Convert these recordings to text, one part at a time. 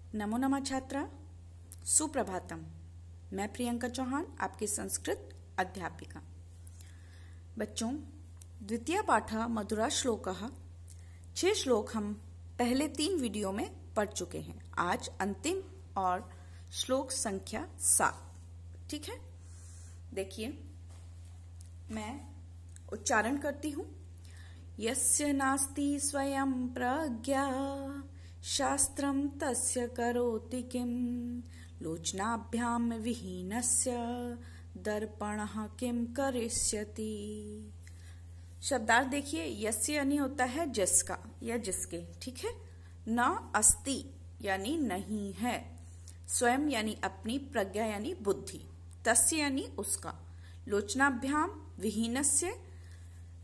नमो नमः छात्रा, सुप्रभातम। मैं प्रियंका चौहान, आपकी संस्कृत अध्यापिका। बच्चों, द्वितीय पाठ मधुरा श्लोकः 6 श्लोक हम पहले 3 वीडियो में पढ़ चुके हैं। आज अंतिम और श्लोक संख्या 7। ठीक है, देखिए मैं उच्चारण करती हूं। यस्य नास्ति स्वयं प्रज्ञा शास्त्रं तस्य करोति किम लोचनाभ्याम विहीनस्य दर्पणः किम करिष्यति। शब्दार्थ देखिए, यस्य यानी होता है जिसका या जिसके। ठीक है, न अस्ति यानी नहीं है, स्वयं यानी अपनी, प्रज्ञा यानी बुद्धि, तस्य यानी उसका, लोचनाभ्याम विहीनस्य,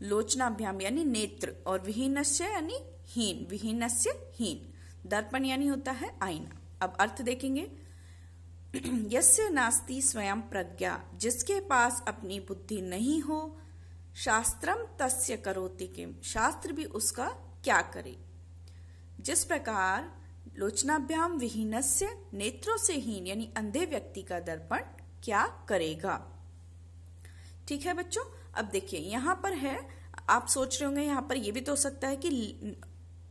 लोचनाभ्याम यानी नेत्र, और विहीनस्य यानी हीन, विहीनस्य हीन, दर्पण यानी होता है आईना। अब अर्थ देखेंगे। यस्य नास्ति स्वयं प्रज्ञा, जिसके पास अपनी बुद्धि नहीं हो, शास्त्रम तस्य करोति किम, शास्त्र भी उसका क्या करे। जिस प्रकार लोचनाभ्याम विहीनस्य, नेत्रों से हीन यानी अंधे व्यक्ति का दर्पण क्या करेगा। ठीक है बच्चों, अब देखिए यहां पर है, आप सोच रहे होंगे यहां पर यह भी तो हो सकता है कि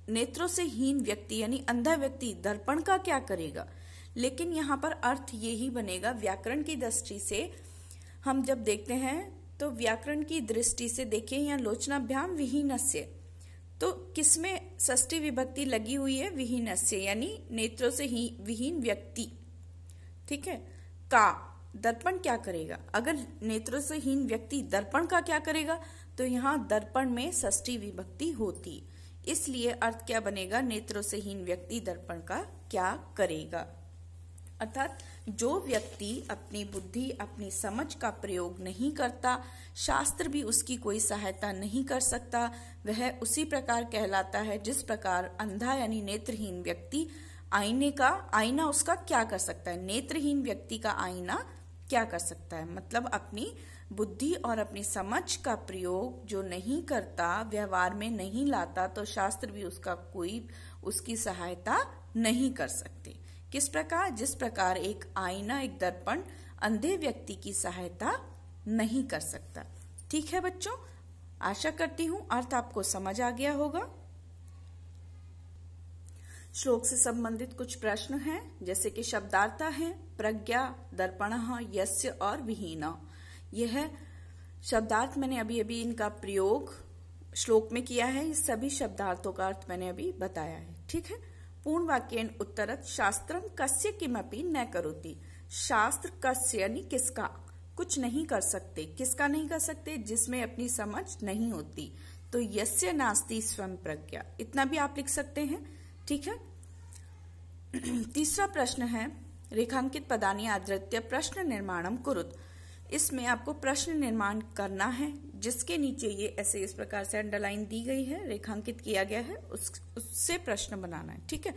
नेत्रों से हीन व्यक्ति यानी अंधा व्यक्ति दर्पण का क्या करेगा, लेकिन यहां पर अर्थ यही बनेगा। व्याकरण की दृष्टि से हम जब देखते हैं तो व्याकरण की दृष्टि से देखिए, यहाँ लोचनाभ्याम विहीनस्य, तो किसमें षष्ठी विभक्ति लगी हुई है, विहीनस्य यानी नेत्रों से विहीन व्यक्ति। ठीक है, का दर्पण क्या करेगा। अगर नेत्रों से हीन व्यक्ति दर्पण का क्या करेगा, तो यहाँ दर्पण में षष्ठी विभक्ति होती, इसलिए अर्थ क्या बनेगा, नेत्रों से हीन व्यक्ति दर्पण का क्या करेगा। अर्थात जो व्यक्ति अपनी बुद्धि, अपनी समझ का प्रयोग नहीं करता, शास्त्र भी उसकी कोई सहायता नहीं कर सकता, वह उसी प्रकार कहलाता है जिस प्रकार अंधा यानी नेत्रहीन व्यक्ति आईना उसका क्या कर सकता है। नेत्रहीन व्यक्ति का आईना क्या कर सकता है, मतलब अपनी बुद्धि और अपनी समझ का प्रयोग जो नहीं करता, व्यवहार में नहीं लाता, तो शास्त्र भी उसकी सहायता नहीं कर सकते। किस प्रकार, जिस प्रकार एक आईना, एक दर्पण अंधे व्यक्ति की सहायता नहीं कर सकता। ठीक है बच्चों, आशा करती हूं अर्थ आपको समझ आ गया होगा। श्लोक से संबंधित कुछ प्रश्न हैं, जैसे कि शब्दार्थ है प्रज्ञा, दर्पणः, यस्य और विहीन। यह शब्दार्थ मैंने अभी इनका प्रयोग श्लोक में किया है। इस सभी शब्दार्थों का अर्थ मैंने अभी बताया है। ठीक है, पूर्ण वाक्येन उत्तरत शास्त्रम कस्य किमपि न करोति। शास्त्र कस्य यानी किसका, कुछ नहीं कर सकते। किसका नहीं कर सकते, जिसमें अपनी समझ नहीं होती। तो यस्य नास्ति स्वयं प्रज्ञा, इतना भी आप लिख सकते हैं। ठीक है, तीसरा प्रश्न है रेखांकित पदानि आधृत्य प्रश्न निर्माणम कुरुत। इसमें आपको प्रश्न निर्माण करना है, जिसके नीचे ये ऐसे इस प्रकार से अंडरलाइन दी गई है, रेखांकित किया गया है, उससे प्रश्न बनाना है। ठीक है,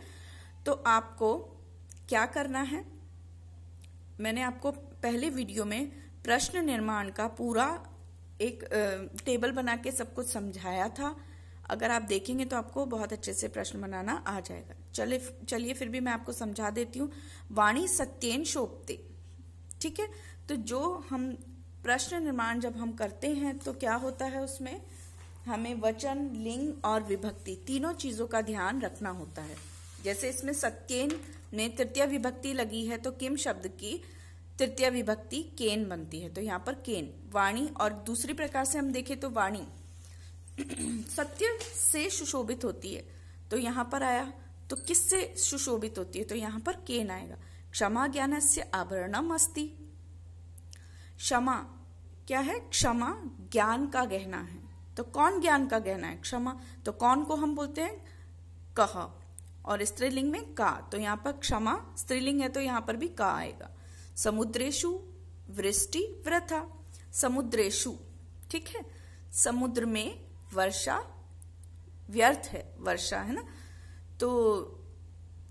तो आपको क्या करना है, मैंने आपको पहले वीडियो में प्रश्न निर्माण का पूरा एक टेबल बना के सब कुछ समझाया था। अगर आप देखेंगे तो आपको बहुत अच्छे से प्रश्न बनाना आ जाएगा। चलिए फिर भी मैं आपको समझा देती हूँ। वाणी सत्येन शोभते। ठीक है, तो जो हम प्रश्न निर्माण जब हम करते हैं तो क्या होता है, उसमें हमें वचन, लिंग और विभक्ति तीनों चीजों का ध्यान रखना होता है। जैसे इसमें सत्येन ने तृतीय विभक्ति लगी है, तो किम शब्द की तृतीय विभक्ति केन बनती है, तो यहाँ पर केन। वाणी, और दूसरी प्रकार से हम देखें तो वाणी सत्य से सुशोभित होती है, तो यहाँ पर आया, तो किससे सुशोभित होती है, तो यहाँ पर केन आएगा। क्षमा ज्ञानस्य आभरणम अस्ति। क्षमा क्या है, क्षमा ज्ञान का गहना है। तो कौन ज्ञान का गहना है, क्षमा। तो कौन को हम बोलते हैं, कह, और स्त्रीलिंग में का, तो यहाँ पर क्षमा स्त्रीलिंग है, तो यहाँ पर भी का आएगा। समुद्रेशु वृष्टि वृथा। समुद्रेशु, ठीक है, समुद्र में वर्षा व्यर्थ है, वर्षा है ना। तो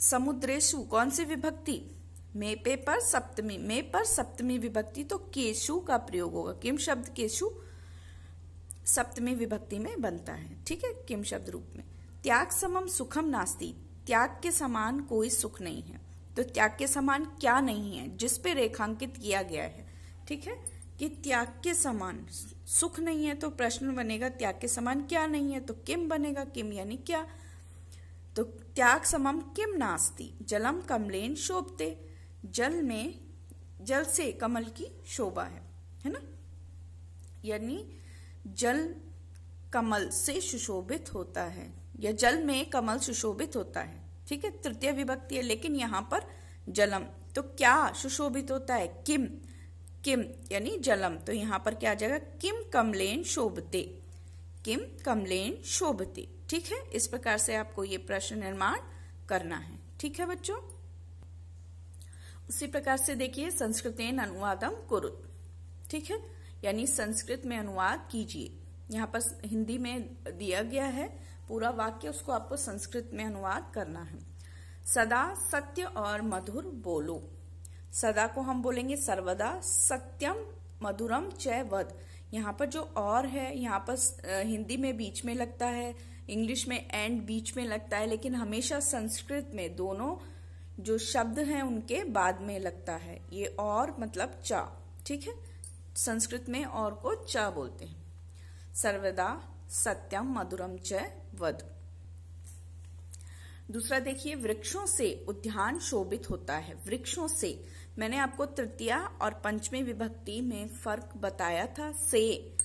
समुद्रेशु कौन सी विभक्ति, मेपे पर सप्तमी, मे पर सप्तमी विभक्ति, तो केशु का प्रयोग होगा। किम शब्द केशु सप्तमी विभक्ति में बनता है। ठीक है, किम शब्द रूप में। त्याग समम सुखम नास्ति, त्याग के समान कोई सुख नहीं है। तो त्याग के समान क्या नहीं है जिस पे रेखांकित किया गया है। ठीक है, कि त्याग के समान सुख नहीं है तो प्रश्न बनेगा त्याग के समान क्या नहीं है, तो किम बनेगा, किम यानी क्या। तो त्याग समम किम नास्ति जलम कमलेन शोभते, जल से कमल की शोभा है ना, यानी जल कमल से सुशोभित होता है या जल में कमल सुशोभित होता है। ठीक है, तृतीय विभक्ति है, लेकिन यहां पर जलम, तो क्या सुशोभित होता है, किम, किम यानी जलम, तो यहां पर क्या आ जाएगा, किम कमलेन शोभते, किम कमलेन शोभते। ठीक है, इस प्रकार से आपको ये प्रश्न निर्माण करना है। ठीक है बच्चों, उसी प्रकार से देखिए संस्कृतेन अनुवादम कुरुत। ठीक है, यानी संस्कृत में अनुवाद कीजिए। यहाँ पर हिंदी में दिया गया है पूरा वाक्य, उसको आपको संस्कृत में अनुवाद करना है। सदा सत्य और मधुर बोलो, सदा को हम बोलेंगे सर्वदा, सत्यम मधुरम च वद। यहाँ पर जो और है, यहाँ पर हिंदी में बीच में लगता है, इंग्लिश में एंड बीच में लगता है, लेकिन हमेशा संस्कृत में दोनों जो शब्द हैं उनके बाद में लगता है। ये और मतलब चा। ठीक है, संस्कृत में और को चा बोलते हैं। सर्वदा सत्यम मधुरम च वद। दूसरा देखिए, वृक्षों से उद्यान शोभित होता है। वृक्षों से, मैंने आपको तृतीया और पंचमी विभक्ति में फर्क बताया था। से,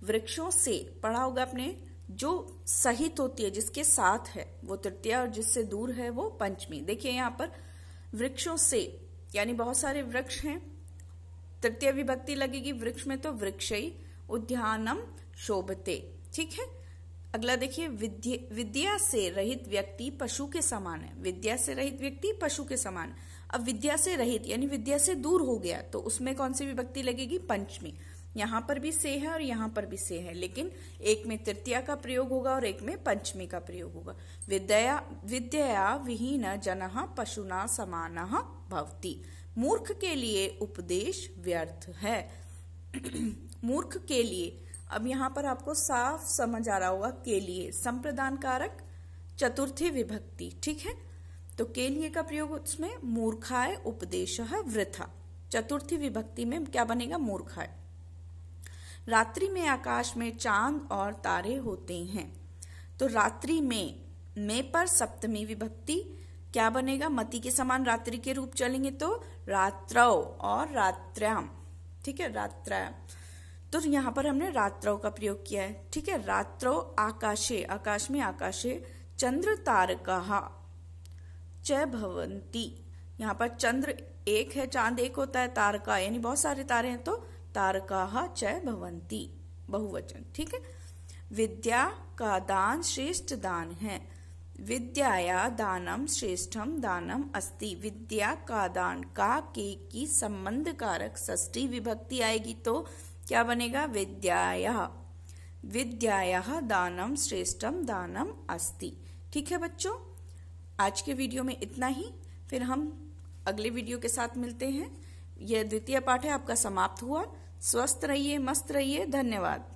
वृक्षों से पढ़ा होगा आपने, जो सहित होती है जिसके साथ है वो तृतीया और जिससे दूर है वो पंचमी। देखिए यहाँ पर वृक्षों से यानी बहुत सारे वृक्ष हैं, तृतीय विभक्ति लगेगी वृक्ष में, तो वृक्षई उद्यानम शोभते। ठीक है, अगला देखिए, विद्या से रहित व्यक्ति पशु के समान है। विद्या से रहित व्यक्ति पशु के समान। अब विद्या से रहित यानी विद्या से दूर हो गया, तो उसमें कौन सी विभक्ति लगेगी, पंचमी। यहाँ पर भी से है और यहाँ पर भी से है, लेकिन एक में तृतीया का प्रयोग होगा और एक में पंचमी का प्रयोग होगा। विद्या विहीन जनः पशुना समानः भवति। मूर्ख के लिए उपदेश व्यर्थ है। मूर्ख के लिए, अब यहाँ पर आपको साफ समझ आ रहा होगा, के लिए संप्रदान कारक चतुर्थी विभक्ति। ठीक है, तो के लिए का प्रयोग उसमें मूर्खाय उपदेशः वृथा। चतुर्थी विभक्ति में क्या बनेगा, मूर्खाय। रात्रि में आकाश में चांद और तारे होते हैं, तो रात्रि में पर सप्तमी विभक्ति क्या बनेगा, मति के समान रात्रि के रूप चलेंगे तो रात्रौ और रात्र्याम। ठीक है, रात्र्याम, तो यहाँ पर हमने रात्रौ का प्रयोग किया है। ठीक है, रात्रौ आकाशे, आकाश में आकाशे चंद्र तारकाः च भवन्ति। यहाँ पर चंद्र एक है, चांद एक होता है, तारका यानी बहुत सारे तारे हैं, तो तारकाः च भवन्ति, बहुवचन। ठीक है, विद्या का दान श्रेष्ठ दान है। विद्याया दानम श्रेष्ठम दानम अस्ति। विद्या का दान, का के की संबंध कारक षष्ठी विभक्ति आएगी तो क्या बनेगा, विद्याया, विद्याया दानम श्रेष्ठम दानम अस्ति। ठीक है बच्चों, आज के वीडियो में इतना ही, फिर हम अगले वीडियो के साथ मिलते हैं। यह द्वितीय पाठ है आपका समाप्त हुआ। स्वस्थ रहिए, मस्त रहिए, धन्यवाद।